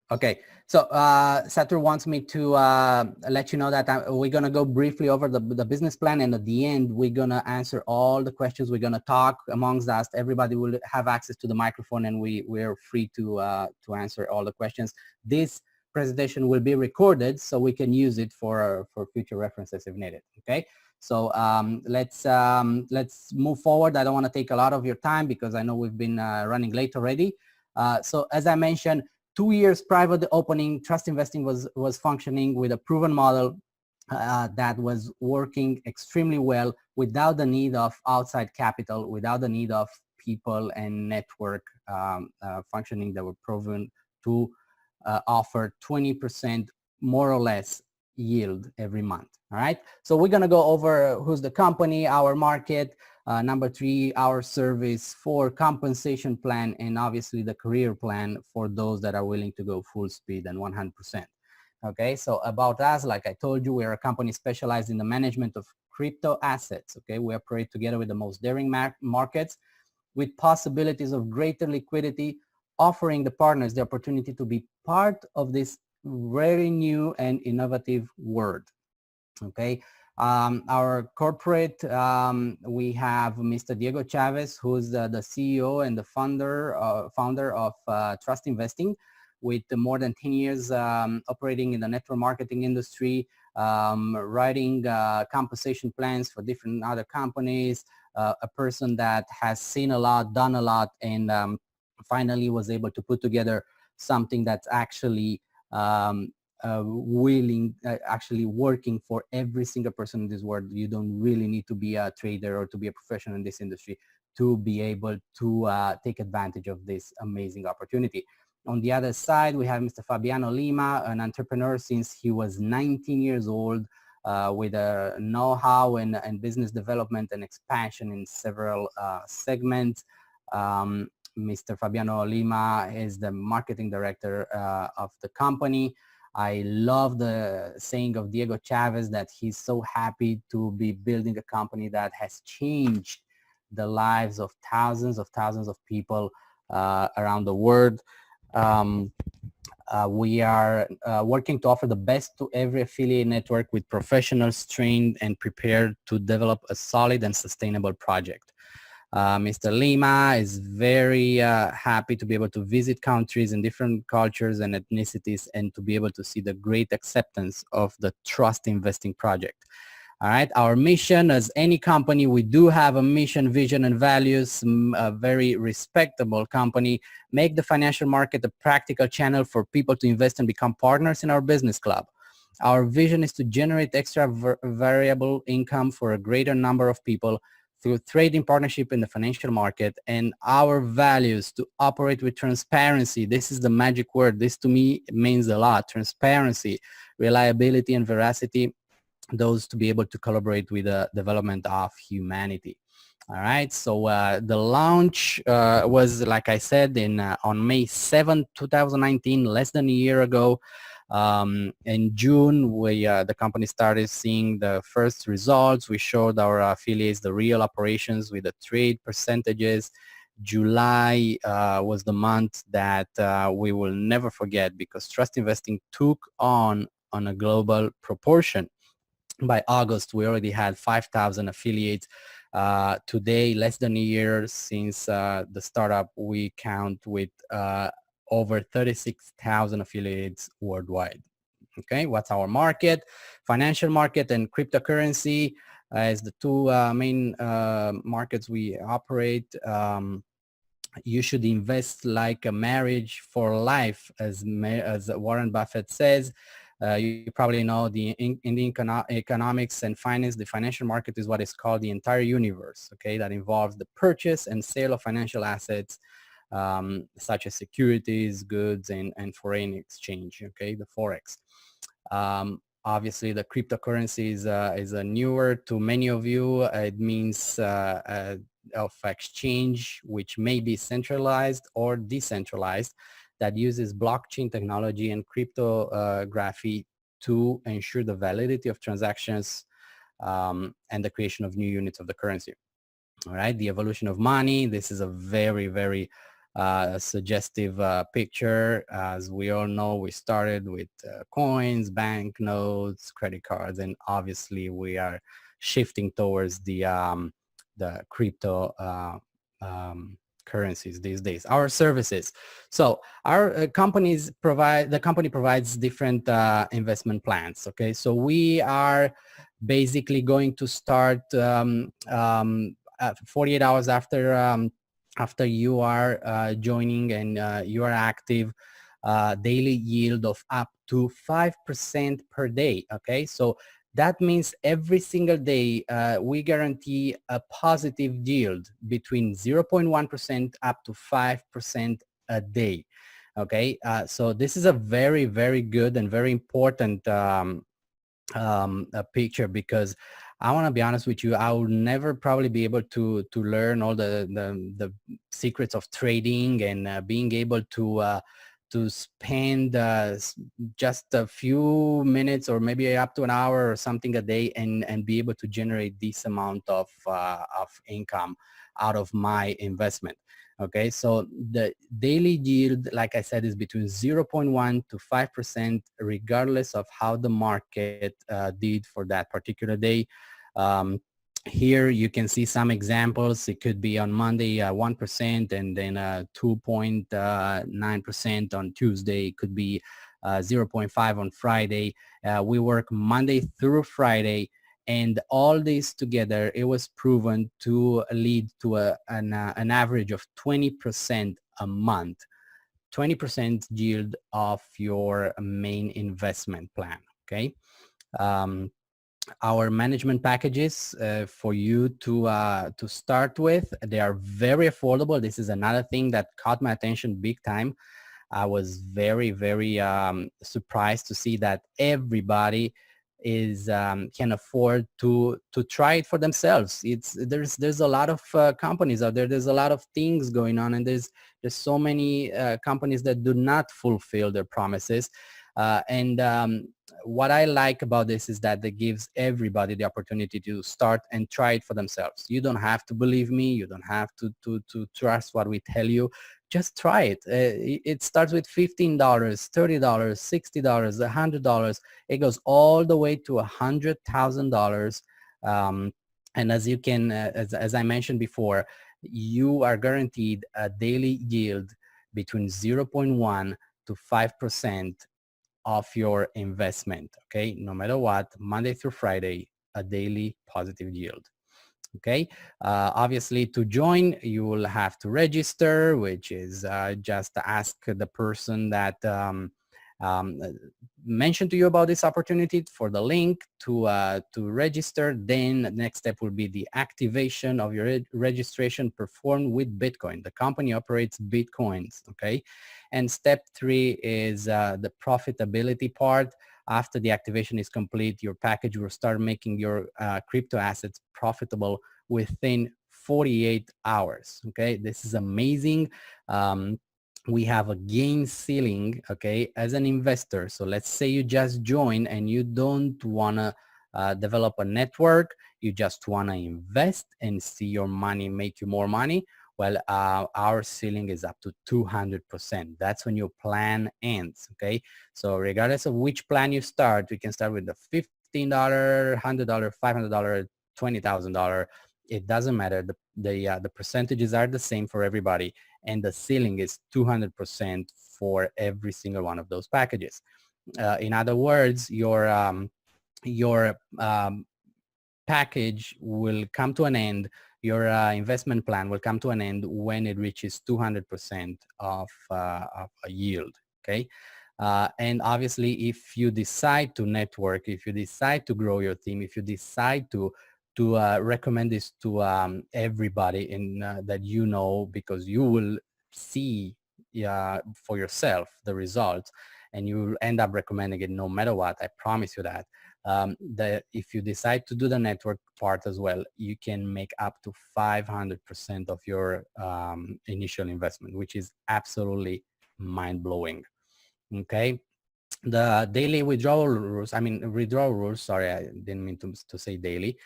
Okay, so Satur wants me to let you know that we're going to go briefly over the business plan, and at the end we're going to answer all the questions. We're going to talk amongst us. Everybody will have access to the microphone, and we're free to answer all the questions. This presentation will be recorded so we can use it for future references if needed. Okay, so let's move forward. I don't want to take a lot of your time because I know we've been running late already. So as I mentioned, 2 years prior to the opening, trust investing was functioning with a proven model that was working extremely well without the need of outside capital, without the need of people and network functioning that were proven to offer 20% more or less yield every month. All right. So we're going to go over who's the company, our market, number 3, our service, 4, compensation plan, and obviously the career plan for those that are willing to go full speed and 100%. Okay, so about us, like I told you, we're a company specialized in the management of crypto assets. Okay, we operate together with the most daring markets with possibilities of greater liquidity, offering the partners the opportunity to be part of this very new and innovative world. Okay, our corporate, we have Mr. Diego Chavez, who's the CEO and the founder of Trust Investing, with more than 10 years operating in the network marketing industry, writing compensation plans for different other companies, a person that has seen a lot, done a lot, and finally was able to put together something that's actually actually working for every single person in this world. You don't really need to be a trader or to be a professional in this industry to be able to take advantage of this amazing opportunity. On the other side, we have Mr. Fabiano Lima, an entrepreneur since he was 19 years old, with a know-how and business development and expansion in several segments. Mr. Fabiano Lima is the marketing director of the company. I love the saying of Diego Chavez that he's so happy to be building a company that has changed the lives of thousands of people around the world. We are working to offer the best to every affiliate network with professionals trained and prepared to develop a solid and sustainable project. Mr. Lima is very happy to be able to visit countries and different cultures and ethnicities and to be able to see the great acceptance of the trust investing project. All right, our mission as any company, we do have a mission, vision, and values, a very respectable company. Make the financial market a practical channel for people to invest and become partners in our business club. Our vision is to generate extra variable income for a greater number of people through trading partnership in the financial market, and our values to operate with transparency. This is the magic word. This to me means a lot. Transparency, reliability, and veracity. Those to be able to collaborate with the development of humanity. All right, so the launch was, like I said, on May 7, 2019, less than a year ago. In June, the company started seeing the first results. We showed our affiliates the real operations with the trade percentages. July was the month that we will never forget because trust investing took on a global proportion. By August, we already had 5,000 affiliates. Today, less than a year since the startup, we count with over 36,000 affiliates worldwide. Okay, what's our market? Financial market and cryptocurrency is the two main markets we operate. You should invest like a marriage for life, as Warren Buffett says. You probably know in the economics and finance, the financial market is what is called the entire universe, okay, that involves the purchase and sale of financial assets, such as securities, goods, and foreign exchange, okay, the Forex. Obviously, the cryptocurrency is newer to many of you. It means of exchange, which may be centralized or decentralized, that uses blockchain technology and cryptography to ensure the validity of transactions and the creation of new units of the currency. All right, the evolution of money. This is a very, very suggestive picture. As we all know, we started with coins, banknotes, credit cards, and obviously we are shifting towards the crypto currencies these days, our services. So our the company provides different investment plans. Okay, so we are basically going to start 48 hours after you are joining and you are active, daily yield of up to 5% per day. Okay, so that means every single day we guarantee a positive yield between 0.1% up to 5% a day. Okay, so this is a very, very good and very important a picture, because I want to be honest with you, I will never probably be able to learn all the secrets of trading and being able to spend just a few minutes or maybe up to an hour or something a day and be able to generate this amount of income out of my investment. Okay, so the daily yield, like I said, is between 0.1 to 5%, regardless of how the market did for that particular day. Um, Here you can see some examples. It could be on Monday 1% and then 2.9% on Tuesday. It could be 0.5 on Friday. We work Monday through Friday, and all these together, it was proven to lead to an average of 20% a month, 20% yield of your main investment plan. Okay. Um, our management packages for you to start with, they are very affordable. This is another thing that caught my attention big time. I was very, very surprised to see that everybody is can afford to try it for themselves. There's a lot of companies out there. There's a lot of things going on, and there's so many companies that do not fulfill their promises. And what I like about this is that it gives everybody the opportunity to start and try it for themselves. You don't have to believe me. You don't have to trust what we tell you. Just try it. It starts with $15, $30, $60, $100. It goes all the way to $100,000. And as you can, as I mentioned before, you are guaranteed a daily yield between 0.1 to 5% of your investment. Okay, no matter what, Monday through Friday, a daily positive yield. Okay, obviously to join, you will have to register, which is just ask the person that um, mentioned to you about this opportunity for the link to register. Then the next step will be the activation of your registration performed with Bitcoin. The company operates Bitcoins. Okay, and step 3 is the profitability part. After the activation is complete, your package will start making your crypto assets profitable within 48 hours. Okay, this is amazing. We have a gain ceiling, okay, as an investor. So let's say you just join and you don't want to develop a network. You just want to invest and see your money make you more money. Well, our ceiling is up to 200%. That's when your plan ends, okay? So regardless of which plan you start, we can start with the $15, $100, $500, $20,000. It doesn't matter. The percentages are the same for everybody, and the ceiling is 200% for every single one of those packages. In other words, your package will come to an end. Your investment plan will come to an end when it reaches 200% of a yield. Okay. And obviously, if you decide to network, if you decide to grow your team, if you decide to recommend this to everybody in that you know, because you will see for yourself the results, and you will end up recommending it no matter what. I promise you that. That if you decide to do the network part as well, you can make up to 500% of your initial investment, which is absolutely mind-blowing. Okay. The daily withdrawal rules, withdrawal rules, sorry, I didn't mean to say daily.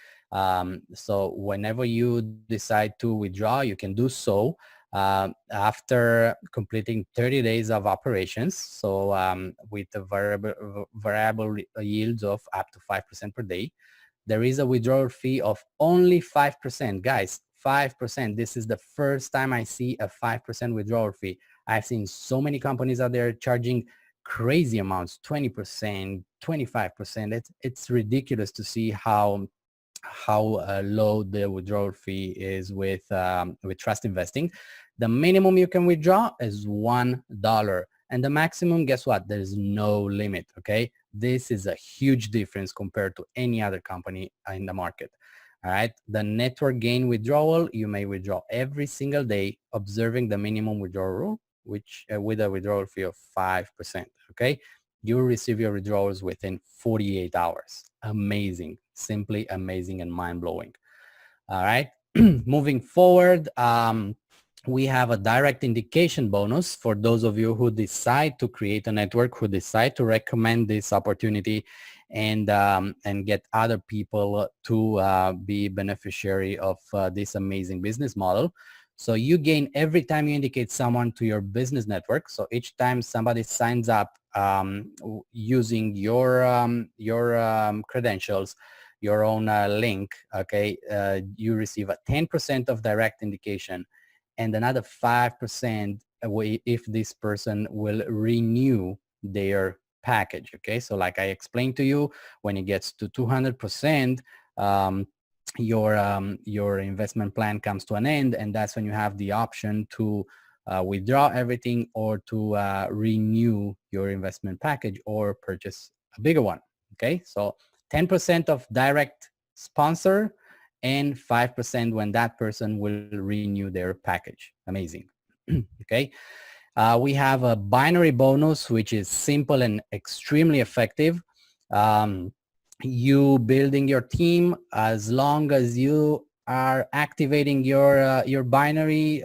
So whenever you decide to withdraw, you can do so. after completing 30 days of operations. So with a variable yields of up to 5% per day, there is a withdrawal fee of only 5%. Guys, 5%. This is the first time I see a 5% withdrawal fee. I've seen so many companies out there charging crazy amounts, 20%, 25%. It's ridiculous to see how low the withdrawal fee is with trust investing. The minimum you can withdraw is $1, and the maximum, guess what? There's no limit. Okay, this is a huge difference compared to any other company in the market. All right, the network gain withdrawal, you may withdraw every single day, observing the minimum withdrawal rule, which with a withdrawal fee of 5%. Okay, you will receive your withdrawals within 48 hours. Amazing, simply amazing and mind-blowing. All right, moving forward, we have a direct indication bonus for those of you who decide to create a network, who decide to recommend this opportunity and get other people to be beneficiary of this amazing business model. So you gain every time you indicate someone to your business network. So each time somebody signs up using your credentials, your own link, okay, you receive a 10% of direct indication and another 5% if this person will renew their package. Okay, so like I explained to you, when it gets to 200%, your investment plan comes to an end, and that's when you have the option to withdraw everything or to renew your investment package or purchase a bigger one. Okay, so 10% of direct sponsor and 5% when that person will renew their package. Amazing. Okay. We have a binary bonus, which is simple and extremely effective. You building your team, as long as you are activating your binary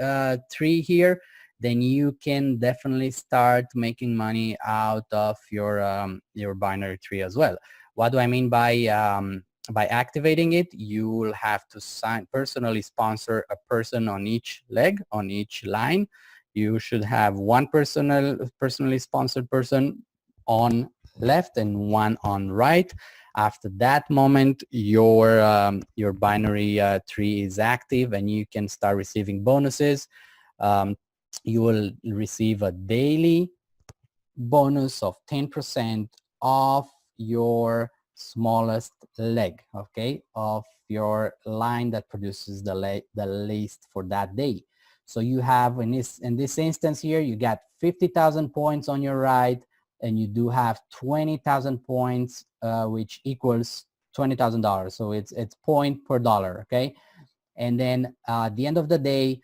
tree here, then you can definitely start making money out of your binary tree as well. What do I mean by activating it? You will have to personally sponsor a person on each leg, on each line. You should have one personally sponsored person on left and one on right. After that moment, your binary tree is active and you can start receiving bonuses. You will receive a daily bonus of 10% of your smallest leg, okay, of your line that produces the least for that day. So you have in this instance here, you got 50,000 points on your right, and you do have 20,000 points, which equals $20,000. So it's point per dollar, okay? And then at the end of the day,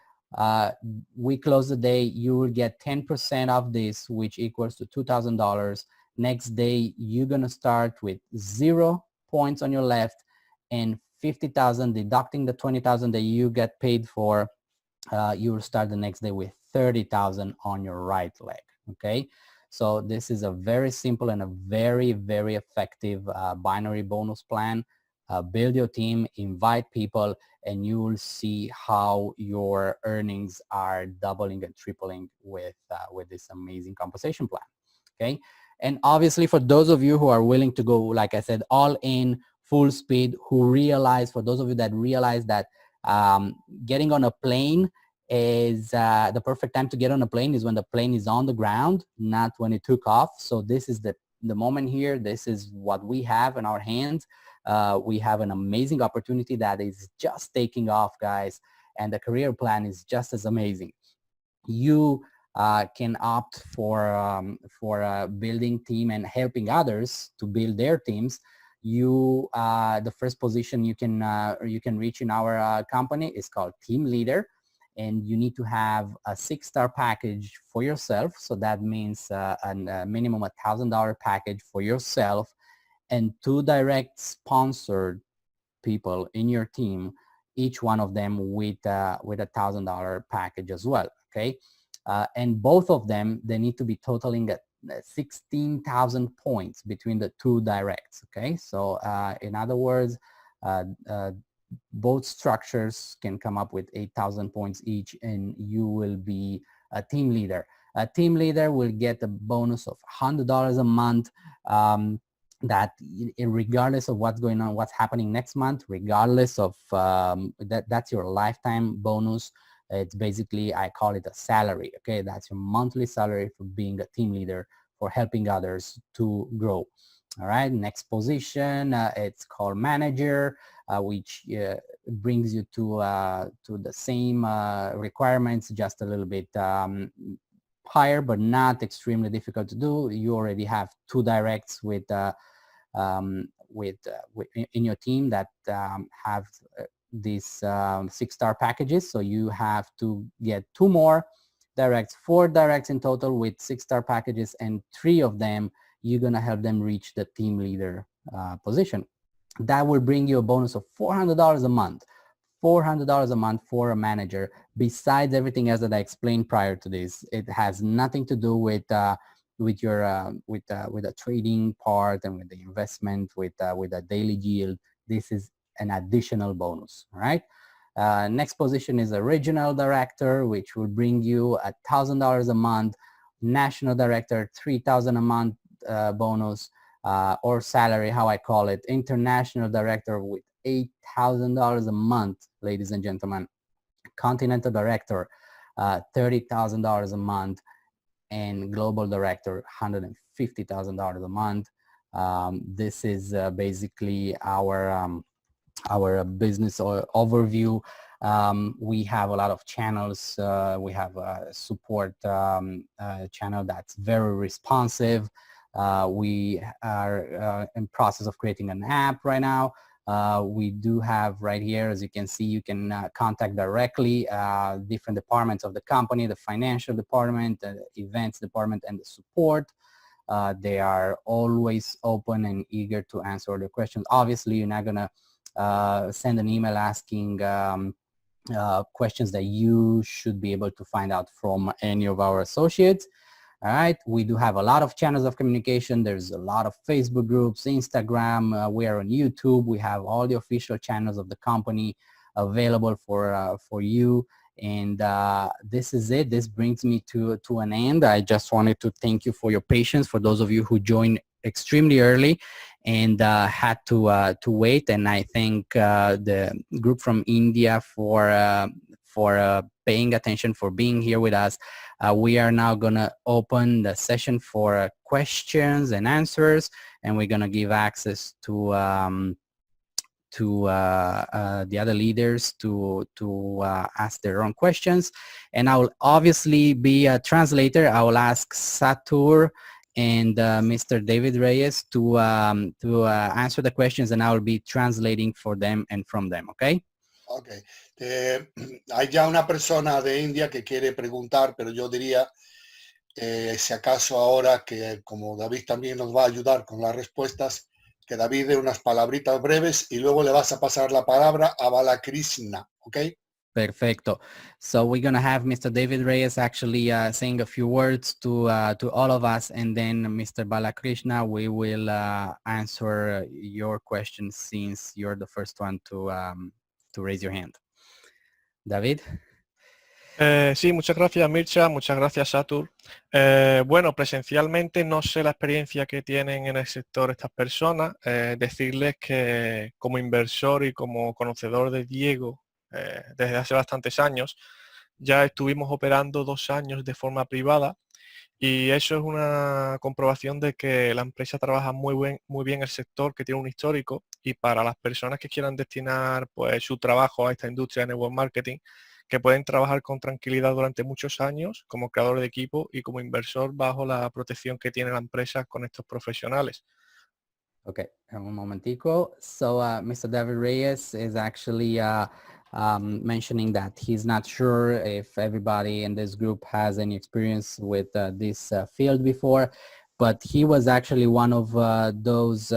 we close the day, you will get 10% of this, which equals to $2,000. Next day, you're gonna start with 0 points on your left and 50,000, deducting the 20,000 that you get paid for. You will start the next day with 30,000 on your right leg. Okay, so this is a very simple and a very, very effective binary bonus plan. Build your team, invite people, and you will see how your earnings are doubling and tripling with this amazing compensation plan. Okay, and obviously for those of you who are willing to go, like I said, all in, full speed, who realize, for those of you that realize that getting on a plane is the perfect time to get on a plane is when the plane is on the ground, not when it took off. So this is the moment here. This is what we have in our hands. We have an amazing opportunity that is just taking off, guys, and the career plan is just as amazing. You can opt for building team and helping others to build their teams. You the first position you can reach in our company is called team leader, and you need to have a 6-star package for yourself. So that means a minimum $1,000 package for yourself, and 2 direct sponsored people in your team, each one of them with $1,000 package as well. Okay, and both of them, they need to be totaling at 16,000 points between the 2 directs. Okay, so in other words, both structures can come up with 8,000 points each, and you will be a team leader. A team leader will get a bonus of $100 a month, that regardless of what's going on, what's happening next month, regardless of that's your lifetime bonus. It's basically, I call it a salary. Okay, that's your monthly salary for being a team leader, for helping others to grow. All right, next position, it's called manager, which brings you to the same requirements, just a little bit higher, but not extremely difficult to do. You already have 2 directs with in your team that have these 6-star packages. So you have to get 2 more directs, 4 directs in total with 6-star packages, and 3 of them you're gonna help them reach the team leader position. That will bring you a bonus of $400 a month. $400 a month for a manager, besides everything else that I explained prior to this. It has nothing to do with your with the trading part and with the investment, with a daily yield. This is an additional bonus. All right. Next position is a regional director, which will bring you $1,000 a month. National director, $3,000 a month bonus, or salary, how I call it. International director with $8,000 a month, ladies and gentlemen. Continental director, $30,000 a month, and global director, $150,000 a month. This is basically our business overview. We have a lot of channels. We have a support channel that's very responsive. We are in process of creating an app right now. We do have right here, as you can see, you can contact directly different departments of the company, the financial department, the events department, and the support. They are always open and eager to answer the questions. Obviously, you're not gonna send an email asking questions that you should be able to find out from any of our associates. All right, we do have a lot of channels of communication. There's a lot of Facebook groups, Instagram, we are on YouTube. We have all the official channels of the company available for you. And this is it. This brings me to an end. I just wanted to thank you for your patience, for those of you who joined extremely early and had to wait. And I thank the group from India for paying attention, for being here with us. We are now gonna open the session for questions and answers, and we're gonna give access to the other leaders to ask their own questions. And I will obviously be a translator. I will ask Satur and Mr. David Reyes to answer the questions, and I will be translating for them and from them, okay? Ok. Hay ya una persona de India que quiere preguntar, pero yo diría, si acaso ahora que como David también nos va a ayudar con las respuestas, que David dé unas palabritas breves y luego le vas a pasar la palabra a Balakrishna, ¿ok? Perfecto. So we're going to have Mr. David Reyes actually saying a few words to all of us, and then Mr. Balakrishna, we will answer your questions since you're the first one to raise your hand. David? Sí, muchas gracias Mircea, muchas gracias Satur. Bueno, presencialmente no sé la experiencia que tienen en el sector estas personas. Decirles que como inversor y como conocedor de Diego desde hace bastantes años, ya estuvimos operando 2 años de forma privada, y eso es una comprobación de que la empresa trabaja muy bien el sector, que tiene un histórico, y para las personas que quieran destinar pues su trabajo a esta industria de network marketing, que pueden trabajar con tranquilidad durante muchos años como creador de equipo y como inversor bajo la protección que tiene la empresa con estos profesionales. Okay, un momentico. So Mr. David Reyes is actually mentioning that he's not sure if everybody in this group has any experience with this field before, but he was actually one of those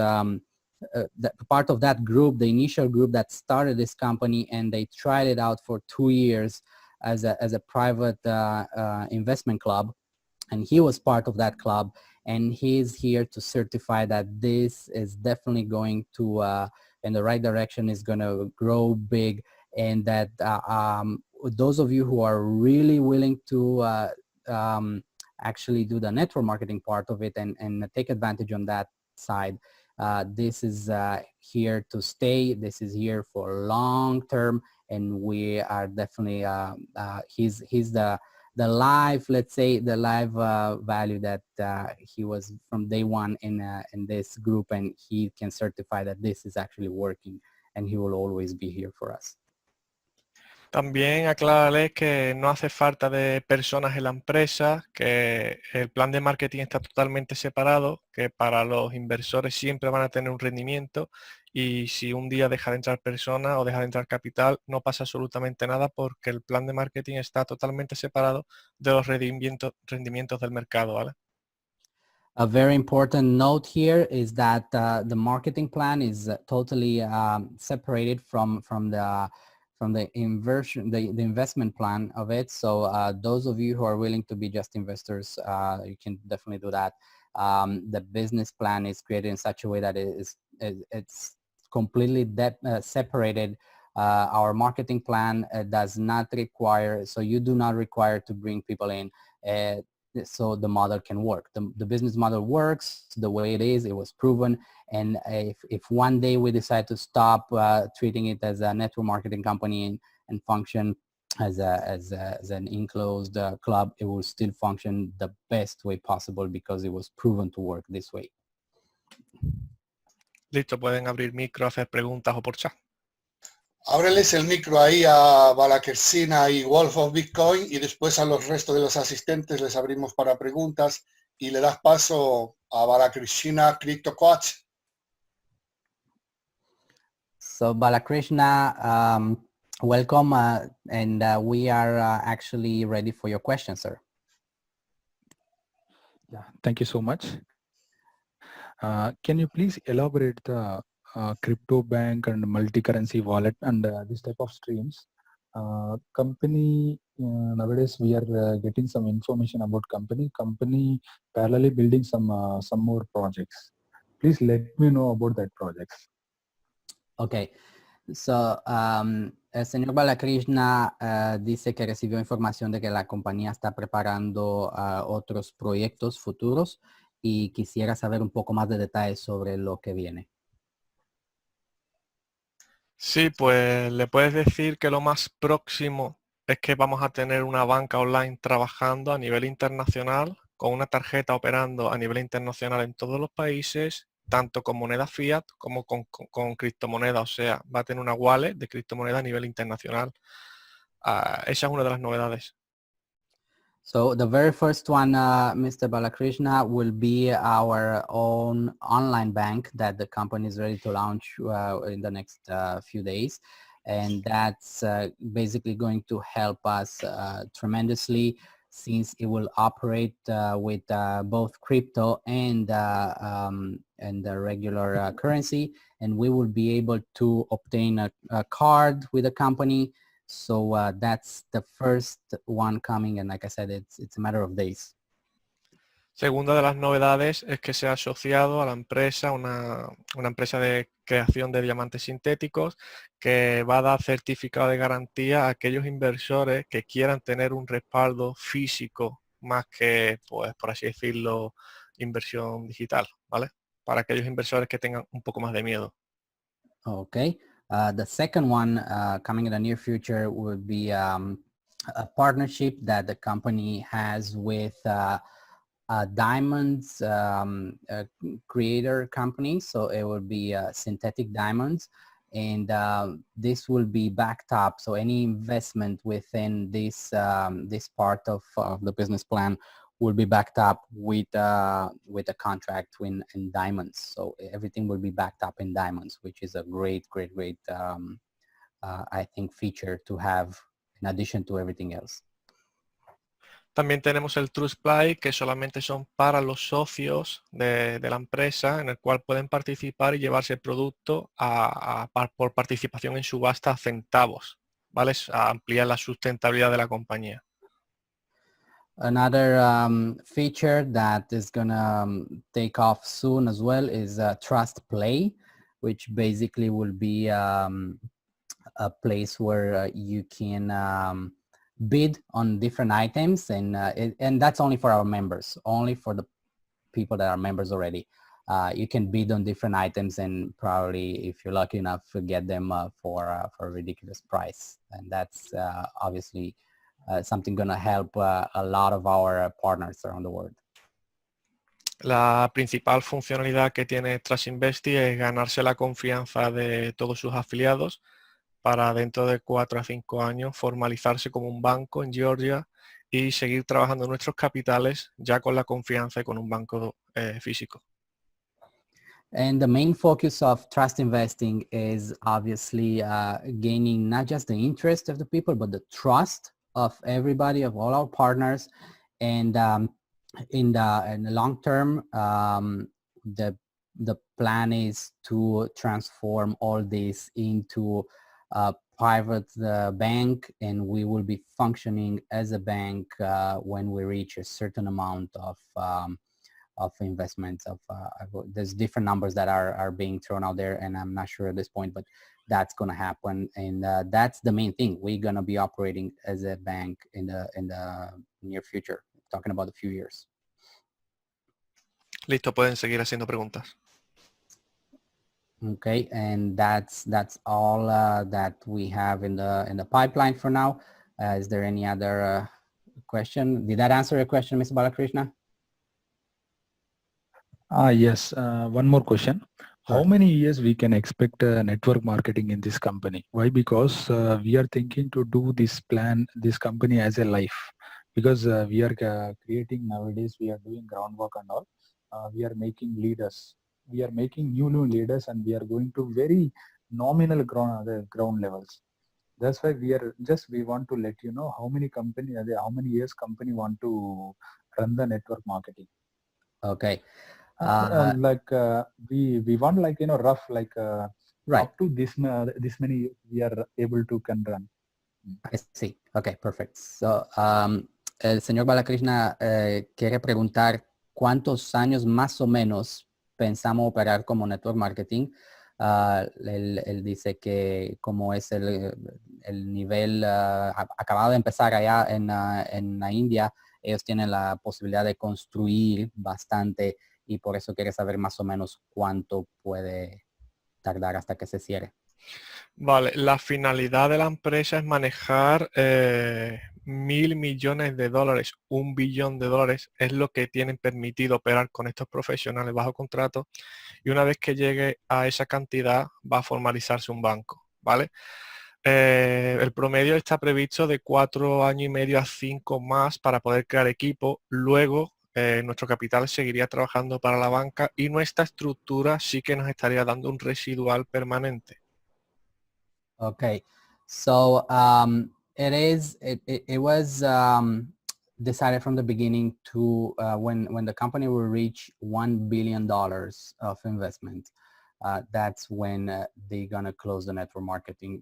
part of that group, the initial group that started this company, and they tried it out for 2 years as a private investment club, and he was part of that club, and he's here to certify that this is definitely going to in the right direction, is going to grow big, and that those of you who are really willing to actually do the network marketing part of it and take advantage on that side, this is here to stay. This is here for long term, and we are definitely he's the live, let's say, the live value that he was from day one in this group, and he can certify that this is actually working, and he will always be here for us. También aclararles que no hace falta de personas en la empresa, que el plan de marketing está totalmente separado, que para los inversores siempre van a tener un rendimiento, y si un día deja de entrar personas o deja de entrar capital, no pasa absolutamente nada, porque el plan de marketing está totalmente separado de los rendimientos del mercado, ¿vale? A very important note here is that the marketing plan is totally separated from the inversion, the investment plan of it. So those of you who are willing to be just investors, you can definitely do that. The business plan is created in such a way that it's completely separated. Our marketing plan does not require, so you do not require to bring people in so the model can work. The business model works the way it is. It was proven. And if one day we decide to stop treating it as a network marketing company and function as an enclosed club, it will still function the best way possible because it was proven to work this way. Listo, pueden abrir micro, hacer preguntas o por chat. Ábreles el micro ahí a Balakersina y Wolf of Bitcoin, y después a los restos de los asistentes les abrimos para preguntas, y le das paso a Balakrishna CryptoAssets. So Balakrishna, welcome, and we are actually ready for your question, sir. Yeah, thank you so much. Can you please elaborate the crypto bank and multi-currency wallet and this type of streams? Company nowadays we are getting some information about company parallelly building some more projects. Please let me know about that projects. Okay, so el señor Balakrishna dice que recibió información de que la compañía está preparando otros proyectos futuros y quisiera saber un poco más de detalles sobre lo que viene. Sí, pues le puedes decir que lo más próximo es que vamos a tener una banca online trabajando a nivel internacional, con una tarjeta operando a nivel internacional en todos los países, tanto con moneda fiat como con criptomoneda. O sea, va a tener una wallet de criptomoneda a nivel internacional. Esa es una de las novedades. So the very first one, Mr. Balakrishna, will be our own online bank that the company is ready to launch in the next few days. And that's basically going to help us tremendously, since it will operate with both crypto and the regular currency. And we will be able to obtain a card with the company. So that's the first one coming, and like I said, it's a matter of days. Segunda de las novedades es que se ha asociado a la empresa, una empresa de creación de diamantes sintéticos, que va a dar certificado de garantía a aquellos inversores que quieran tener un respaldo físico más que, pues, por así decirlo, inversión digital, ¿vale? Para aquellos inversores que tengan un poco más de miedo. Okay. The second one coming in the near future would be a partnership that the company has with diamonds creator company. So it will be synthetic diamonds, and this will be backed up. So any investment within this this part of the business plan will be backed up with a contract in diamonds. So everything will be backed up in diamonds, which is a great I think feature to have in addition to everything else. También tenemos el Trust Play, que solamente son para los socios de la empresa, en el cual pueden participar y llevarse el producto por participación en subasta a centavos, ¿vale? A ampliar la sustentabilidad de la compañía. Another feature that is gonna take off soon as well is Trust Play, which basically will be a place where you can bid on different items, and that's only for our members, only for the people that are members already. You can bid on different items and probably, if you're lucky enough, get them for a ridiculous price. And that's obviously something going to help a lot of our partners around the world. La principal funcionalidad que tiene Trust Investi es ganarse la confianza de todos sus afiliados para dentro de 4 a 5 años formalizarse como un banco en Georgia y seguir trabajando nuestros capitales ya con la confianza y con un banco físico. And the main focus of trust investing is obviously gaining not just the interest of the people, but the trust of everybody, of all our partners. And in the long term, the plan is to transform all this into a private bank, and we will be functioning as a bank when we reach a certain amount of investments. There's different numbers that are being thrown out there, and I'm not sure at this point, but that's going to happen, and that's the main thing. We're going to be operating as a bank in the near future, talking about a few years. Listo, pueden seguir haciendo preguntas. Okay, and that's all that we have in the pipeline for now. Is there any other question? Did that answer your question, Mr. Balakrishna? Yes, one more question. Sure. How many years we can expect network marketing in this company? Why? Because we are thinking to do this company as a life. Because we are creating nowadays, we are doing groundwork and all. We are making leaders. We are making new leaders, and we are going to very nominal ground levels. That's why we want to let you know how many years company want to run the network marketing. Okay. We want rough Right. up to this many we are able to can run. I see. Okay, perfect. So, el señor Balakrishna quiere preguntar cuántos años más o menos pensamos operar como network marketing. Él dice que como es el nivel acabado de empezar allá en la India, ellos tienen la posibilidad de construir bastante y por eso quiere saber más o menos cuánto puede tardar hasta que se cierre. Vale, la finalidad de la empresa es manejar $1.000 millones, $1 billón es lo que tienen permitido operar con estos profesionales bajo contrato, y una vez que llegue a esa cantidad va a formalizarse un banco, ¿vale? El promedio está previsto de 4 años y medio a 5 más para poder crear equipo. Luego nuestro capital seguiría trabajando para la banca y nuestra estructura sí que nos estaría dando un residual permanente. Okay, so it was decided from the beginning to when the company will reach $1 billion of investment, that's when they're gonna close the network marketing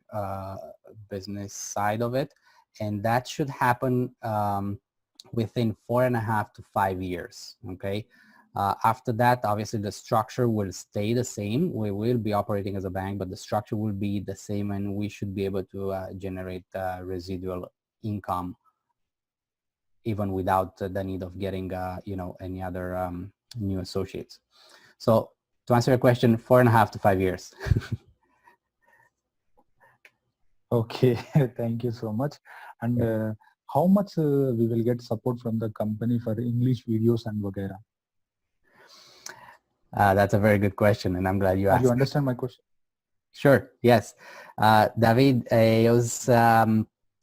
business side of it, and that should happen within 4.5 to 5 years. Okay. After that, obviously the structure will stay the same. We will be operating as a bank, but the structure will be the same, and we should be able to generate residual income even without the need of getting, any other new associates. So to answer your question, 4.5 to 5 years. Okay, thank you so much. And how much we will get support from the company for English videos and vagera? That's a very good question, and I'm glad you asked. You understand my question? Sure, yes. David, ellos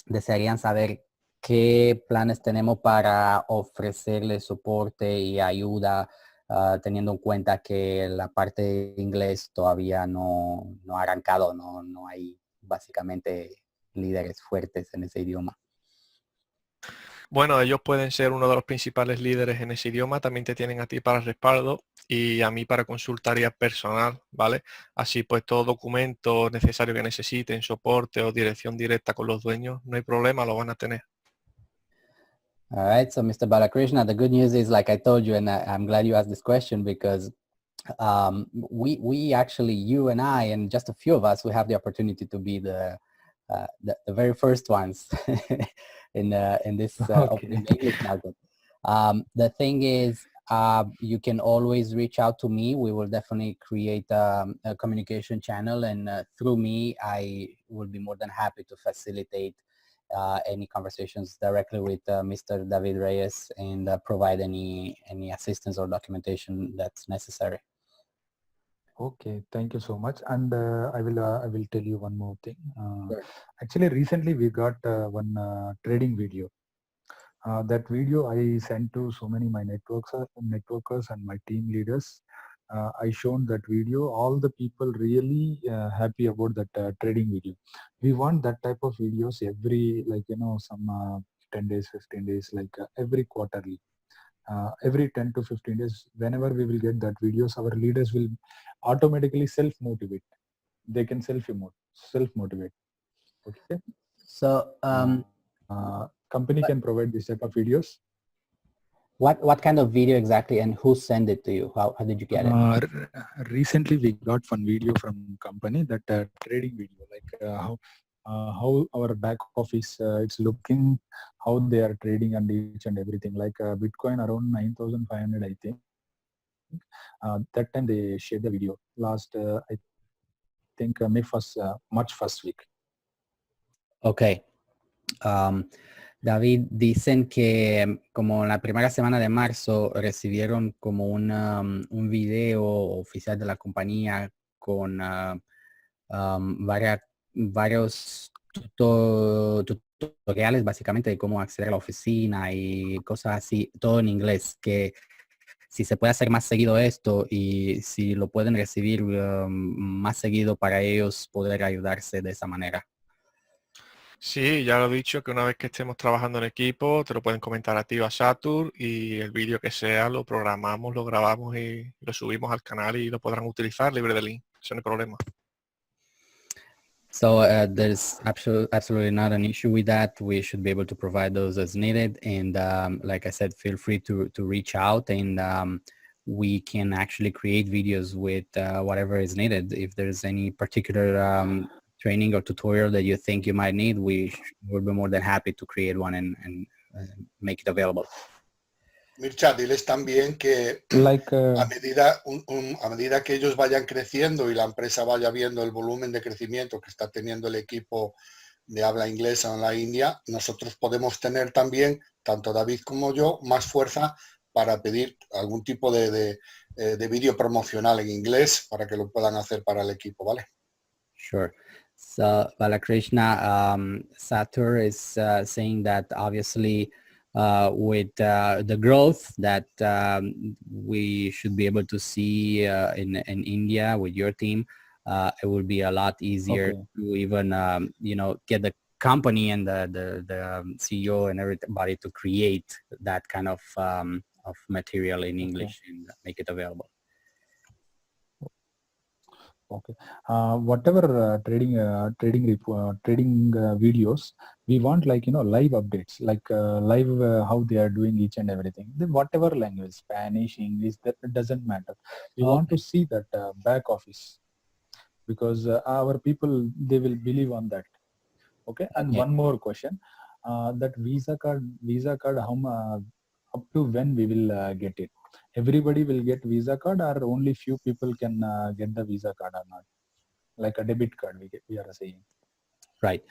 desearían saber qué planes tenemos para ofrecerle soporte y ayuda, teniendo en cuenta que la parte de inglés todavía no ha arrancado, no hay básicamente líderes fuertes en ese idioma. Bueno, ellos pueden ser uno de los principales líderes en ese idioma, también te tienen a ti para respaldo y a mí para consultoría personal, ¿vale? Así pues todo documento necesario que necesiten, soporte o dirección directa con los dueños, no hay problema, lo van a tener. All right, so Mr. Balakrishna, the good news is, like I told you, and I'm glad you asked this question because we actually, you and I, and just a few of us, we have the opportunity to be the very first ones in this opening the English market. The thing is, you can always reach out to me. We will definitely create a communication channel, and through me, I will be more than happy to facilitate any conversations directly with Mr. David Reyes and provide any assistance or documentation that's necessary. Okay, thank you so much. And I will tell you one more thing. Sure. Actually, recently we got one trading video. That video I sent to so many my networkers and my team leaders. I shown that video. All the people really happy about that trading video. We want that type of videos every, like, some 10 days, 15 days, like every quarterly. Every 10 to 15 days, whenever we will get that videos, our leaders will automatically self-motivate. They can self-motivate. Okay. So Company can provide this type of videos. what kind of video exactly, and who sent it to you? How did you get it? Recently we got one video from company, that trading video, like how our back office it's looking, how they are trading and each and everything, like Bitcoin around 9,500, I think. That time they shared the video last I think March 1st week. Okay. David, dicen que como la primera semana de marzo recibieron como un video oficial de la compañía con varios tutoriales básicamente de cómo acceder a la oficina y cosas así, todo en inglés, que si se puede hacer más seguido esto y si lo pueden recibir más seguido para ellos poder ayudarse de esa manera. Sí, ya lo he dicho, que una vez que estemos trabajando en equipo, te lo pueden comentar a ti o a Satur, y el vídeo que sea lo programamos, lo grabamos y lo subimos al canal y lo podrán utilizar libre de link. Eso no hay problema. So there's absolutely not an issue with that. We should be able to provide those as needed. And like I said, feel free to reach out, and we can actually create videos with whatever is needed. If there's any particular training or tutorial that you think you might need, we will be more than happy to create one and make it available. Mircha, diles también que Like a medida que ellos vayan creciendo y la empresa vaya viendo el volumen de crecimiento que está teniendo el equipo de habla inglesa en la India, nosotros podemos tener también, tanto David como yo, más fuerza para pedir algún tipo de vídeo promocional en inglés para que lo puedan hacer para el equipo, ¿vale? Sure. So Balakrishna, Satur is saying that obviously with the growth that we should be able to see in India with your team, it will be a lot easier to even get the company and the CEO and everybody to create that kind of material in English and make it available. Okay. Whatever trading videos, we want, like, live updates, like live how they are doing each and everything. Then whatever language, Spanish, English, that doesn't matter. We want to see that back office, because our people, they will believe on that. Okay. And one more question, that visa card, how up to when we will get it? Everybody will get visa card, or only few people can get the visa card or not? Like a debit card, we are saying. Right.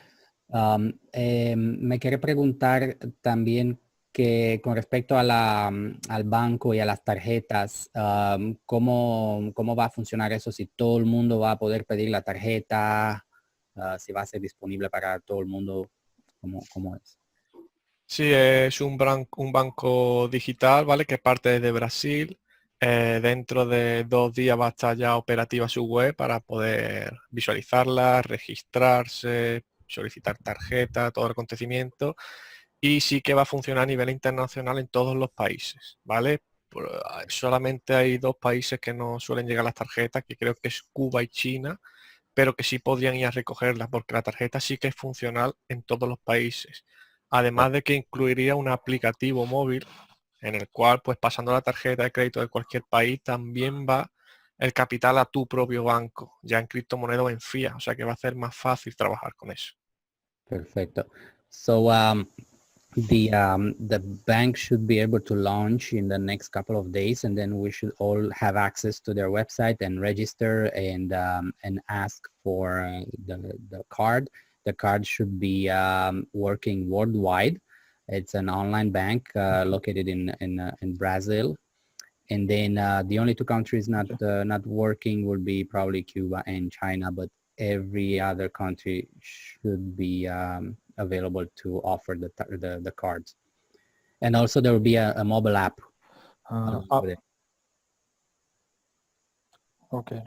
Me quería preguntar también que con respecto a al banco y a las tarjetas, ¿cómo va a funcionar eso? Si todo el mundo va a poder pedir la tarjeta, si va a ser disponible para todo el mundo, ¿cómo es? Sí, es un banco digital, ¿vale? Que parte desde Brasil. Dentro de 2 días va a estar ya operativa su web para poder visualizarla, registrarse, solicitar tarjeta, todo el acontecimiento. Y sí que va a funcionar a nivel internacional en todos los países, ¿vale? Solamente hay 2 países que no suelen llegar las tarjetas, que creo que es Cuba y China, pero que sí podrían ir a recogerlas, porque la tarjeta sí que es funcional en todos los países. Además de que incluiría un aplicativo móvil en el cual, pues pasando la tarjeta de crédito de cualquier país, también va el capital a tu propio banco, ya en criptomoneda o en fiat, o sea que va a ser más fácil trabajar con eso. Perfecto. So the bank should be able to launch in the next couple of days, and then we should all have access to their website and register and ask for the card. The card should be working worldwide. It's an online bank located in Brazil, and then the only two countries not working will be probably Cuba and China, but every other country should be available to offer the cards. And also there will be a mobile app. Over there. Okay.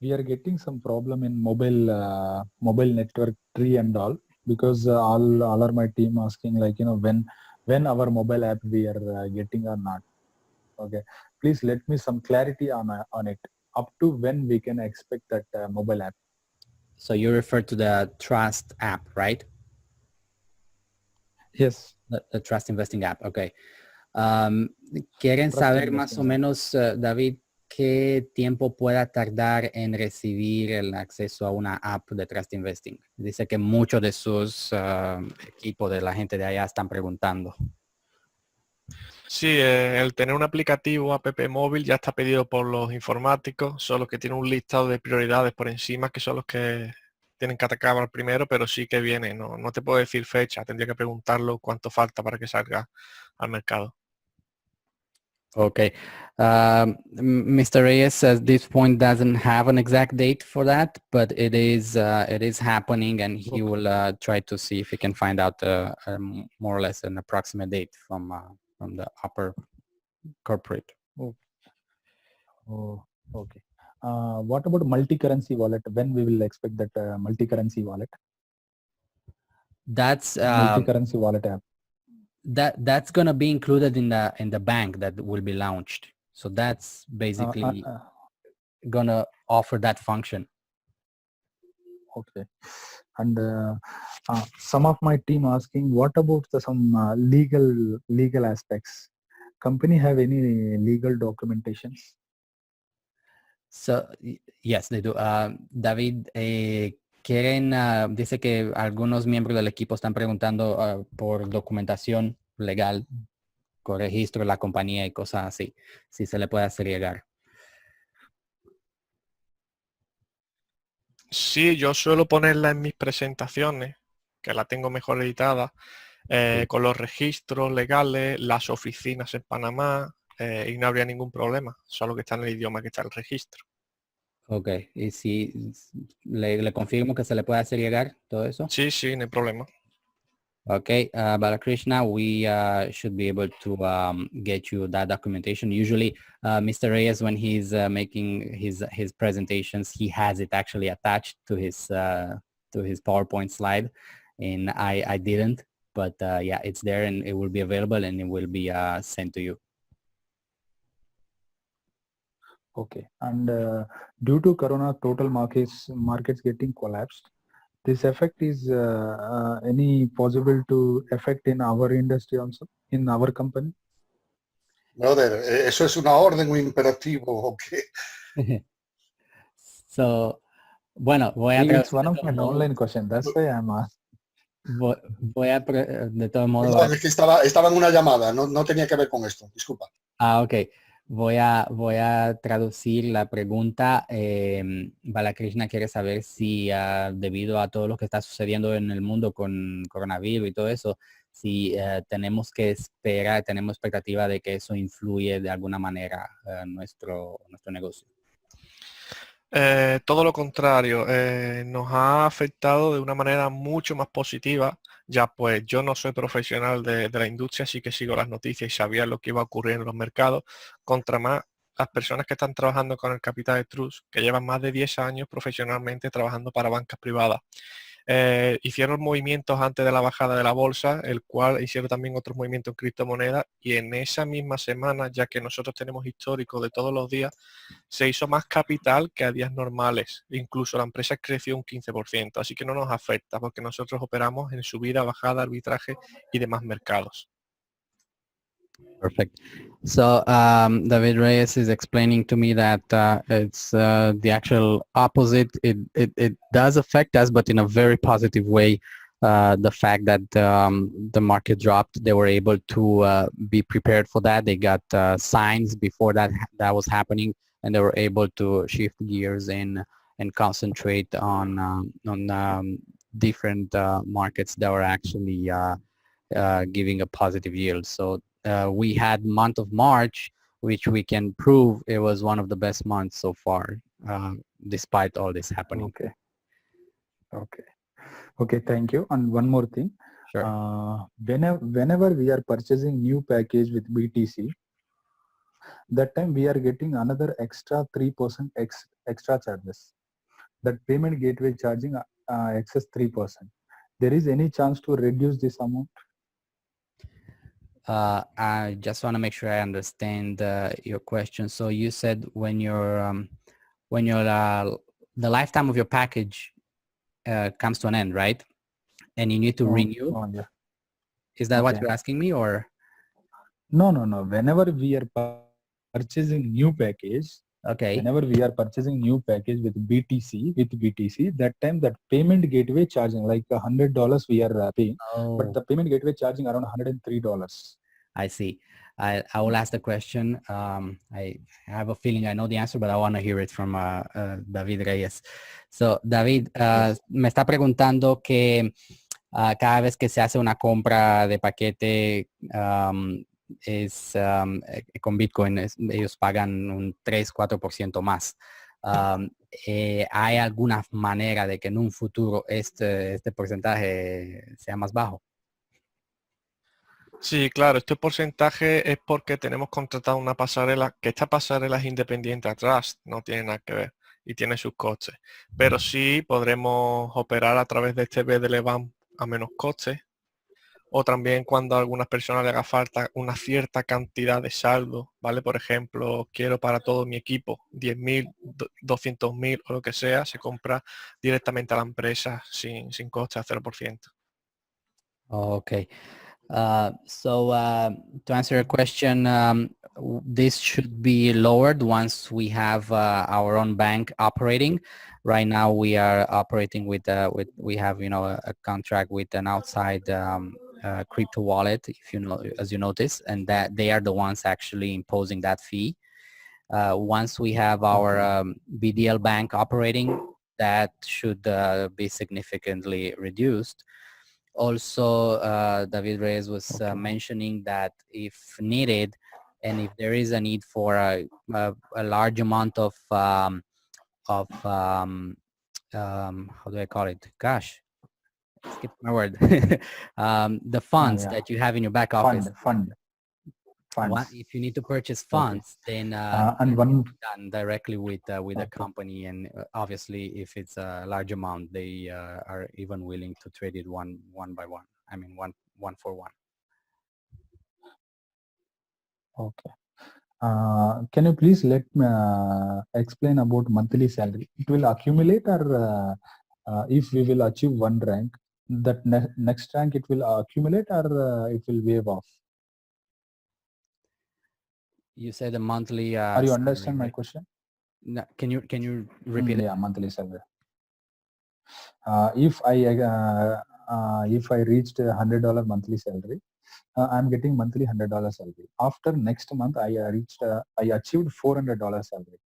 We are getting some problem in mobile network tree and all, because all are my team asking, like, when our mobile app we are getting or not. Okay, please let me some clarity on it. Up to when we can expect that mobile app? So you refer to the Trust app, right? Yes. The Trust Investing app, okay. ¿Quieren Trust saber más Investing o app. menos, David, qué tiempo pueda tardar en recibir el acceso a una app de Trust Investing? Dice que muchos de sus equipos de la gente de allá están preguntando. Sí, el tener un aplicativo app móvil ya está pedido por los informáticos, solo que tiene un listado de prioridades por encima, que son los que tienen que atacar primero, pero sí que viene. No te puedo decir fecha, tendría que preguntarlo cuánto falta para que salga al mercado. Okay. Mr. Reyes at this point doesn't have an exact date for that, but it is happening, and he will try to see if he can find out more or less an approximate date from the upper corporate. Oh, okay. What about multi-currency wallet? When we will expect that multi-currency wallet? That's Multi-currency wallet app. that's gonna be included in the bank that will be launched. So that's basically gonna offer that function. Okay. And some of my team asking, what about some legal aspects? Company have any legal documentations? So yes, they do. David, dice que algunos miembros del equipo están preguntando por documentación legal, con registro de la compañía y cosas así, si se le puede hacer llegar. Sí, yo suelo ponerla en mis presentaciones, que la tengo mejor editada, con los registros legales, las oficinas en Panamá, y no habría ningún problema, solo que está en el idioma que está el registro. Ok, y si le confirmo que se le puede hacer llegar todo eso. Sí, no hay problema. Okay, Balakrishna, we should be able to get you that documentation. Usually, Mr. Reyes, when he's making his presentations, he has it actually attached to his PowerPoint slide, and I didn't, but yeah, it's there and it will be available and it will be sent to you. Okay, and due to Corona, total markets getting collapsed. This effect is any possible to affect in our industry also, in our company? Brother, ¿eso es una orden o imperativo o qué? So, bueno, voy a It's one of my online questions. That's why I'm asking. Voy a, de todos modos... Perdón, es que estaba en una llamada, no tenía que ver con esto, disculpa. Ok. Voy a traducir la pregunta. Balakrishna quiere saber si debido a todo lo que está sucediendo en el mundo con coronavirus y todo eso, si tenemos expectativa de que eso influye de alguna manera nuestro negocio. Todo lo contrario, nos ha afectado de una manera mucho más positiva. Ya pues yo no soy profesional de la industria, así que sigo las noticias y sabía lo que iba a ocurrir en los mercados. Contra más las personas que están trabajando con el capital de Trust, que llevan más de 10 años profesionalmente trabajando para bancas privadas. Hicieron movimientos antes de la bajada de la bolsa, el cual hicieron también otros movimientos en criptomonedas, y en esa misma semana, ya que nosotros tenemos histórico de todos los días, se hizo más capital que a días normales. Incluso la empresa creció un 15%, así que no nos afecta porque nosotros operamos en subida, bajada, arbitraje y demás mercados. Perfect. So David Reyes is explaining to me that it's the actual opposite. It does affect us, but in a very positive way. The fact that the market dropped, they were able to be prepared for that. They got signs before that was happening, and they were able to shift gears and concentrate on different markets that were actually giving a positive yield. So we had month of March, which we can prove it was one of the best months so far, despite all this happening. Okay. Okay. Okay. Thank you. And one more thing. Sure. Whenever we are purchasing new package with BTC, that time we are getting another extra 3% extra charges. That payment gateway charging excess 3%. There is any chance to reduce this amount? I just want to make sure I understand your question. So you said when the lifetime of your package comes to an end, right? And you need to renew. Oh, yeah. Is that what Okay. you're asking me, or? No. Whenever we are purchasing new package, Okay. whenever we are purchasing new package with BTC, that time that payment gateway charging like $100 we are paying, but the payment gateway charging around $103. I see. I will ask the question. I have a feeling I know the answer, but I want to hear it from David Reyes. So, David, me está preguntando que cada vez que se hace una compra de paquete con Bitcoin, ellos pagan un 3-4% más. ¿Hay alguna manera de que en un futuro este porcentaje sea más bajo? Sí, claro, este porcentaje es porque tenemos contratado una pasarela, que esta pasarela es independiente a Trust, no tiene nada que ver y tiene sus costes. Pero sí podremos operar a través de este BDLBAM a menos costes, o también cuando a algunas personas le haga falta una cierta cantidad de saldo, ¿vale? Por ejemplo, quiero para todo mi equipo 10.000, 200.000 o lo que sea, se compra directamente a la empresa sin coste a 0%. Okay. So to answer your question, this should be lowered once we have our own bank operating. Right now, we are operating with we have a contract with an outside crypto wallet, if you know, as you notice, and that they are the ones actually imposing that fee. Once we have our BDL bank operating, that should be significantly reduced. Also, David Reyes was mentioning that if needed, and if there is a need for a large amount of how do I call it? Gosh, skip my word. The funds that you have in your back office. Funds. If you need to purchase funds, then and one done directly with the company, and obviously if it's a large amount, they are even willing to trade it one by one. I mean one for one. Okay. Can you please let me explain about monthly salary? It will accumulate, or if we will achieve one rank, that next rank it will accumulate, or it will waive off? You said the monthly. Are you salary, understand my right? question? No, can you repeat it? Yeah, monthly salary. If I reached $100 monthly salary, I'm getting monthly $100 salary. After next month, I achieved $400 salary.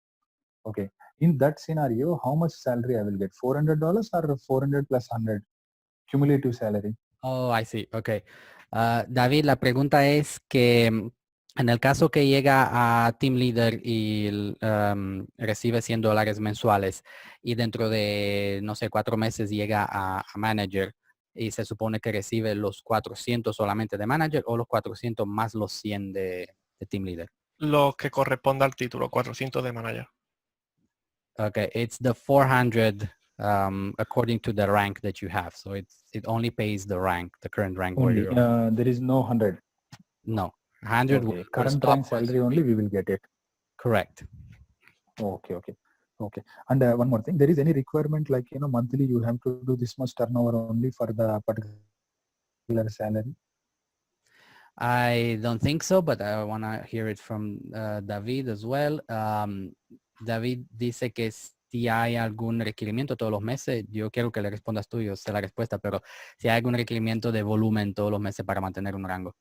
Okay. In that scenario, how much salary I will get? $400 or 400 plus 100 cumulative salary? Oh, I see. Okay. David, la pregunta es que en el caso que llega a Team Leader y recibe $100 mensuales y dentro de, no sé, 4 meses llega a Manager y se supone que recibe los 400 solamente de Manager o los 400 más los 100 de Team Leader. Lo que corresponda al título, 400 de Manager. Okay, it's the 400 according to the rank that you have. So it only pays the rank, the current rank. Only. There is no 100. No, 100 Okay. Current rank salary only we will get it. Correct. Okay. And one more thing, there is any requirement like monthly you have to do this much turnover only for the particular salary? I don't think so, but I want to hear it from David as well. David dice que si hay algún requerimiento todos los meses, yo quiero que le respondas tú, yo sé la respuesta, pero si hay algún requerimiento de volumen todos los meses para mantener un rango.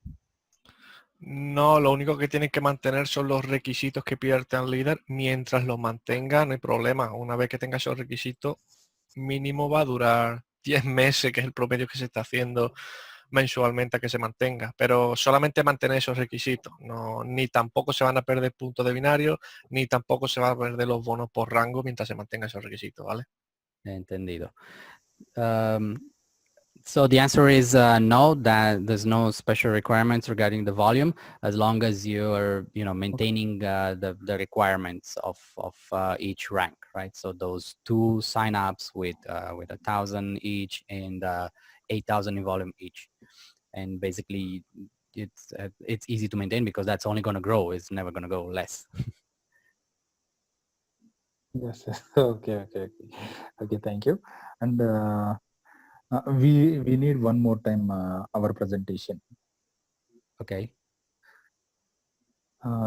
No, lo único que tienen que mantener son los requisitos que pide el team leader. Mientras los mantenga, no hay problema. Una vez que tenga esos requisitos, mínimo va a durar 10 meses, que es el promedio que se está haciendo mensualmente a que se mantenga. Pero solamente mantener esos requisitos. No, ni tampoco se van a perder puntos de binario, ni tampoco se van a perder los bonos por rango mientras se mantenga esos requisitos, ¿vale? Entendido. So the answer is no, that there's no special requirements regarding the volume as long as you're, maintaining the requirements of each rank, right? So those 2 signups with 1,000 each and 8,000 in volume each. And basically it's easy to maintain because that's only going to grow. It's never going to go less. Yes. Okay. Okay. Thank you. And we need one more time our presentation Okay.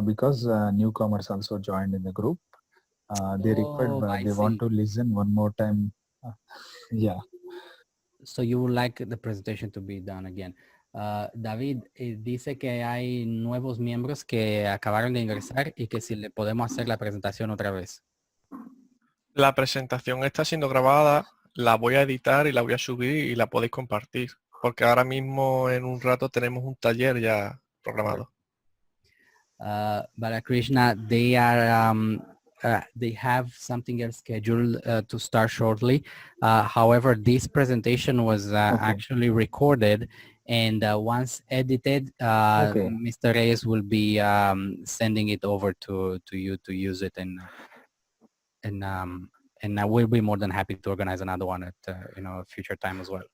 because newcomers also joined in the group. They required I they want see. to listen one more time. Yeah. So you would like the presentation to be done again. David dice que hay nuevos miembros que acabaron de ingresar y que si le podemos hacer la presentación otra vez. La presentación está siendo grabada, la voy a editar y la voy a subir y la podéis compartir. Porque ahora mismo en un rato tenemos un taller ya programado. Balakrishna, they have something else scheduled to start shortly. However, this presentation was actually recorded, and once edited, Mr. Reyes will be sending it over to you to use it, and I will be more than happy to organize another one at a future time as well.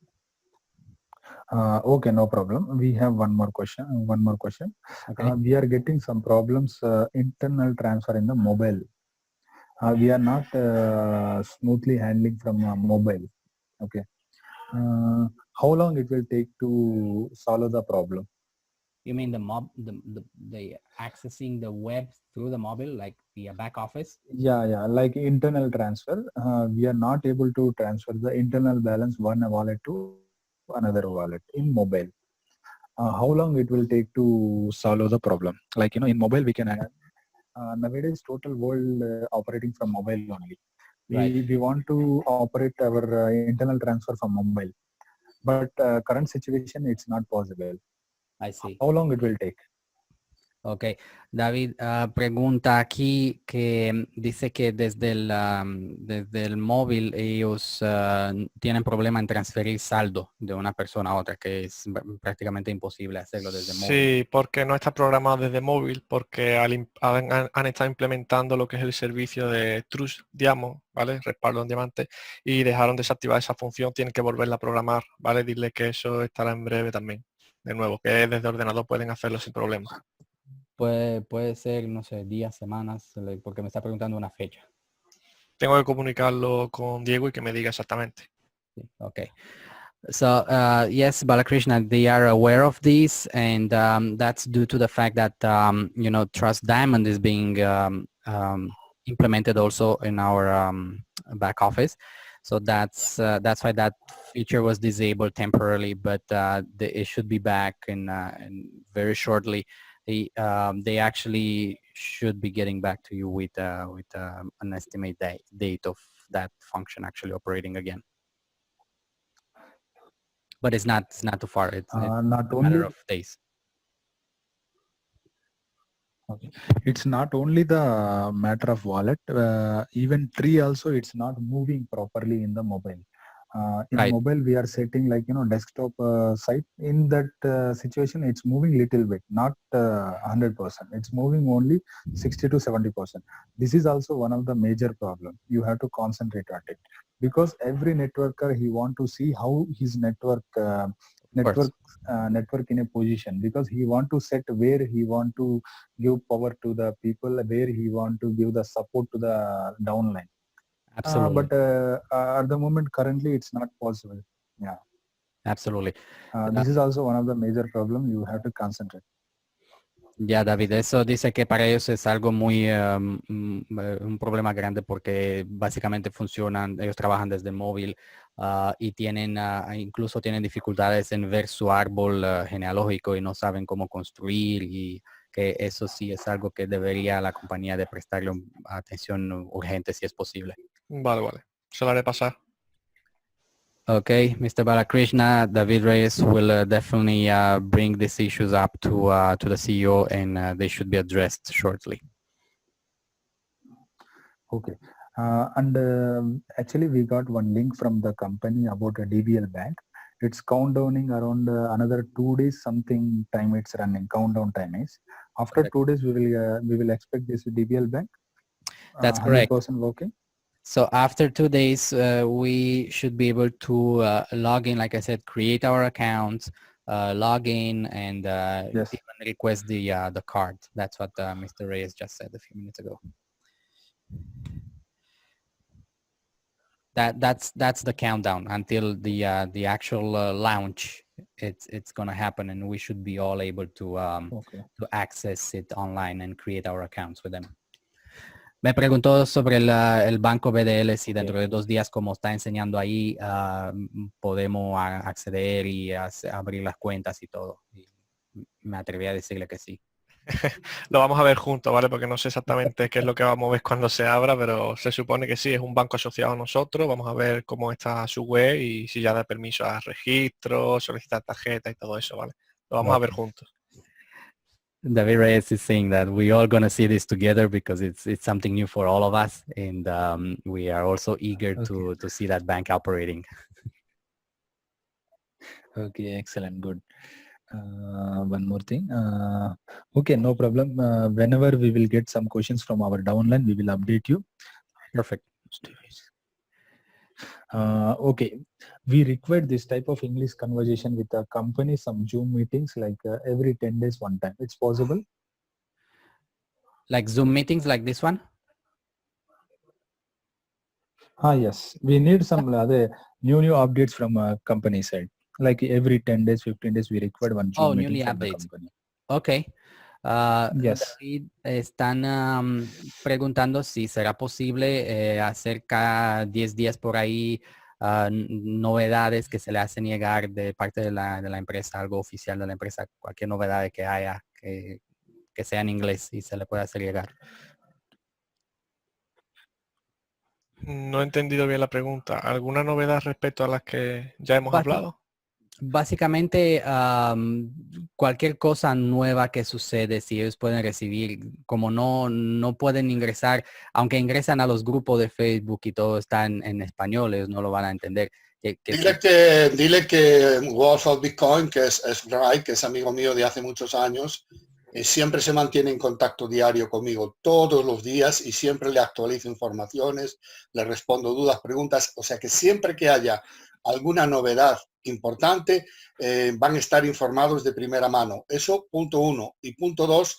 Okay, no problem. We have one more question. Okay. We are getting some problems internal transfer in the mobile. We are not smoothly handling from mobile. Okay. How long it will take to solve the problem? You mean the accessing the web through the mobile, like the back office? Yeah. Like internal transfer, we are not able to transfer the internal balance one wallet to another wallet in mobile. How long it will take to solve the problem? Like in mobile we can nowadays total world operating from mobile only. We want to operate our internal transfer from mobile, but current situation it's not possible. I see. How long it will take? Ok, David pregunta aquí que dice que desde el móvil ellos tienen problema en transferir saldo de una persona a otra, que es prácticamente imposible hacerlo desde móvil. Sí, porque no está programado desde móvil, porque han estado implementando lo que es el servicio de Trust Diamond, ¿vale? Respaldo en diamante, y dejaron desactivar esa función, tienen que volverla a programar, ¿vale? Dile que eso estará en breve también. De nuevo, que desde ordenador pueden hacerlo sin problema. Puede ser, no sé, días, semanas, porque me está preguntando una fecha. Tengo que comunicarlo con Diego y que me diga exactamente. Okay. So yes, Balakrishna, they are aware of this, and that's due to the fact that Trust Diamond is being implemented also in our back office. So that's why that feature was disabled temporarily, but it should be back in very shortly. They actually should be getting back to you with an estimate date of that function actually operating again. But it's not too far. It's not a only matter of days. Okay. It's not only the matter of wallet. Even tree also it's not moving properly in the mobile. In Right. mobile we are setting like desktop site. In that situation it's moving little bit, not 100%. It's moving only 60 to 70%. This is also one of the major problem. You have to concentrate on it because every networker he want to see how his network in a position, because he want to set where he want to give power to the people, where he want to give the support to the downline. Absolutely. But at the moment currently it's not possible. Yeah. Absolutely. This is also one of the major problem you have to concentrate. Ya, David, eso dice que para ellos es algo muy, un problema grande porque básicamente funcionan, ellos trabajan desde móvil y tienen, incluso tienen dificultades en ver su árbol genealógico y no saben cómo construir y que eso sí es algo que debería la compañía de prestarle atención urgente si es posible. Vale. Se lo haré pasar. Okay, Mr. Balakrishna, David Reyes will definitely bring these issues up to the CEO and they should be addressed shortly. Okay. Actually, we got one link from the company about a DBL bank. It's countdowning around another 2 days, something time it's running, countdown time is. After Correct. 2 days, we will expect this DBL bank. That's correct. 100% working. So after 2 days, we should be able to log in, like I said, create our accounts, log in, and Yes. even request the card. That's what Mr. Reyes just said a few minutes ago. That's the countdown until the actual launch. It's gonna happen, and we should be all able to Okay. to access it online and create our accounts with them. Me preguntó sobre el banco BDL si dentro de 2 días, como está enseñando ahí, podemos acceder y abrir las cuentas y todo. Y me atreví a decirle que sí. Lo vamos a ver juntos, ¿vale? Porque no sé exactamente qué es lo que vamos a ver cuando se abra, pero se supone que sí, es un banco asociado a nosotros. Vamos a ver cómo está su web y si ya da permiso a registro, solicitar tarjeta y todo eso, ¿vale? Lo vamos a ver juntos. David Reyes is saying that we all going to see this together because it's something new for all of us, and we are also eager to see that bank operating. Okay, excellent, good. One more thing. Okay, no problem. Whenever we will get some questions from our downline, we will update you. Perfect. Okay, we require this type of English conversation with a company, some Zoom meetings like every 10 days one time. It's possible? Like Zoom meetings like this one? Yes. We need some other new updates from a company side. Like every 10 days, 15 days, we require one Zoom meeting from the company. Okay. Yes. David, están preguntando si será posible hacer cada 10 días por ahí novedades que se le hacen llegar de parte de la empresa, algo oficial de la empresa, cualquier novedad que haya que sea en inglés y se le pueda hacer llegar. No he entendido bien la pregunta. ¿Alguna novedad respecto a las que ya hemos hablado? Básicamente, cualquier cosa nueva que sucede, si ellos pueden recibir, como no pueden ingresar, aunque ingresan a los grupos de Facebook y todo está en español, ellos no lo van a entender. Dile que Wolf of Bitcoin, que es Ray, que es amigo mío de hace muchos años, siempre se mantiene en contacto diario conmigo todos los días y siempre le actualizo informaciones, le respondo dudas, preguntas, o sea que siempre que haya alguna novedad importante van a estar informados de primera mano. Eso, punto 1. Y punto 2,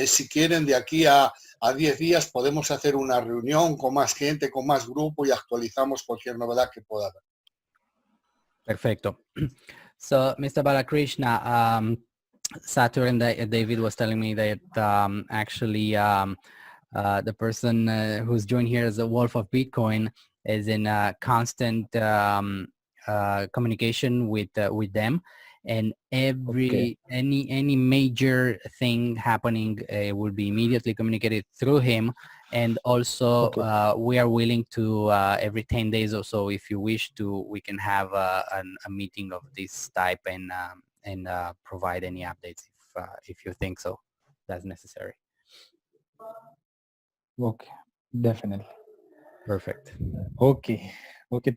si quieren de aquí a 10 días podemos hacer una reunión con más gente, con más grupo y actualizamos cualquier novedad que pueda haber. Perfecto. So, Mr. Balakrishna, Saturn and David was telling me that actually the person who's joined here as a Wolf of Bitcoin is in constant communication with them, and any major thing happening will be immediately communicated through him. And also we are willing to every 10 days or so, if you wish to, we can have a meeting of this type and provide any updates if you think so that's necessary. Okay, definitely. Perfect. Okay,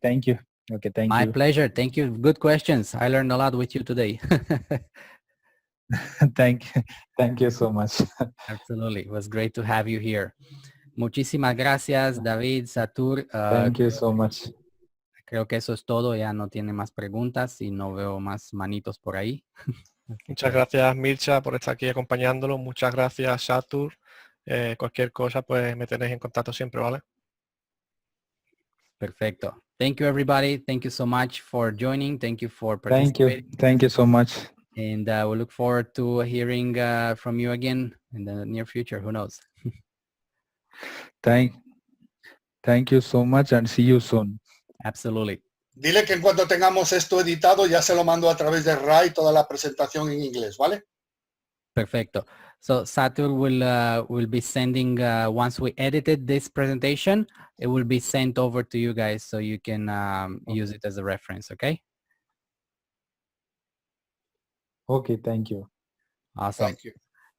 thank you. Okay, thank you. My pleasure. Thank you. Good questions. I learned a lot with you today. Thank you so much. Absolutely. It was great to have you here. Muchísimas gracias, David, Satur. Thank you so much. Creo que eso es todo. Ya no tiene más preguntas y no veo más manitos por ahí. Muchas gracias, Mircha, por estar aquí acompañándolo. Muchas gracias, Satur. Cualquier cosa, pues me tenéis en contacto siempre, ¿vale? Perfecto. Thank you, everybody. Thank you so much for joining. Thank you for Thank you. participating. Thank you so much. And we look forward to hearing from you again in the near future. Who knows? Thank you so much and see you soon. Absolutely. Dile que en cuanto tengamos esto editado ya se lo mando a través de RAI toda la presentación en inglés, ¿vale? Perfecto. So Satul will be sending once we edited this presentation, it will be sent over to you guys so you can use it as a reference. Okay. Okay, thank you. Awesome. Thank you.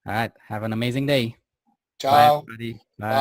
All right. Have an amazing day. Bye, Chao. everybody. Bye.